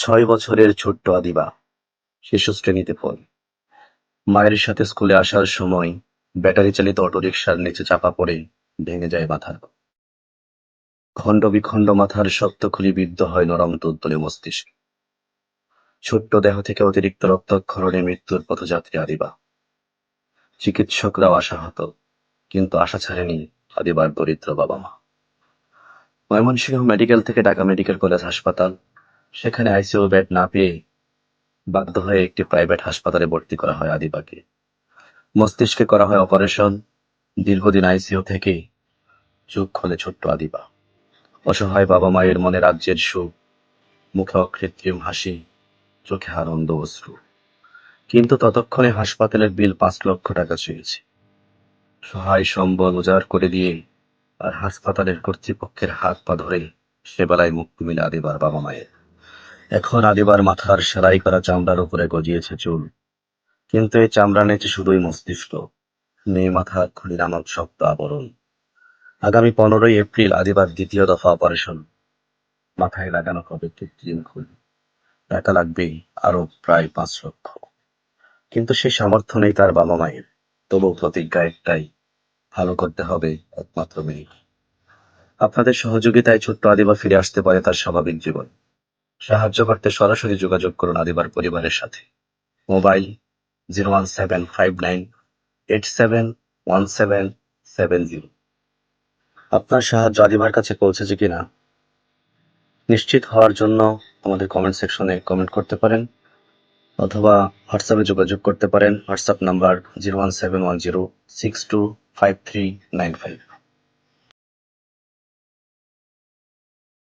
6 বছরের ছোট্ট আদিবা শিশু শ্রেণীতে পড়ে। মায়ের সাথে স্কুলে আসার সময় ব্যাটারি চালিত অটোরিকশার নিচে চাপা পড়ে ভেঙে যায় মাথা। খণ্ড বিখণ্ড মাথার শক্ত খুলি বিদ্ধ হয় নরম তুলতুলে মস্তিষ্কে। ছোট্ট দেহ থেকে অতিরিক্ত রক্তক্ষরণে মৃত্যুর পথযাত্রী আদিবা। চিকিৎসকরাও আশাহত, কিন্তু আশা ছাড়েনি আদিবার দরিদ্র বাবা মা। ময়মনসিংহ মেডিকেল থেকে ঢাকা মেডিকেল কলেজ হাসপাতাল, সেখানে আইসিইউ বেড না পেয়ে বাধ্য হয়ে একটি প্রাইভেট হাসপাতালে ভর্তি করা হয় আদিবাকে। মস্তিষ্কে করা হয় অপারেশন। দীর্ঘদিন আইসিইউ থেকে চোখ খোলে ছোট্ট আদিবা। অসহায় বাবা মায়ের মনে রাজ্যের সুখ, মুখে অকৃত্রিম হাসি, চোখে আনন্দ অশ্রু। কিন্তু ততক্ষণে হাসপাতালের বিল 5 লক্ষ টাকা ছুঁয়েছে। সহায় সম্বল উজাড় করে দিয়ে আর হাসপাতালের কর্তৃপক্ষের হাত পা ধরে সেবেলায় মুক্তি মিলে আদিবার বাবা মায়ের। এখন আদিবার মাথার সেলাই করা চামড়ার উপরে গজিয়েছে চুল, কিন্তু এই চামড়া নিচে শুধুই মস্তিষ্ক, নেই মাথার খুলি নামক শক্ত আবরণ। আগামী 15ই এপ্রিল আদিবার দ্বিতীয় দফা অপারেশন। মাথায় লাগানো হবে কৃত্রিম খুল। টাকা লাগবে আরো প্রায় 5 লক্ষ। কিন্তু সেই সামর্থ্য নেই তার বাবা মায়ের। তবুও প্রতিজ্ঞা একটাই, ভালো করতে হবে একমাত্র মেয়ে। আপনাদের সহযোগিতায় ছোট্ট আদিবা ফিরে আসতে পারে তার স্বাভাবিক জীবন। সাহায্য করতে সরাসরি যোগাযোগ করুন আদিবার পরিবারের সাথে। মোবাইল 01759871770। আপনার সাহায্য আদিবার কাছে পৌঁছেছে কিনা নিশ্চিত হওয়ার জন্য আমাদের কমেন্ট সেকশনে কমেন্ট করতে পারেন, অথবা হোয়াটসঅ্যাপে যোগাযোগ করতে পারেন। WhatsApp number 01710625395।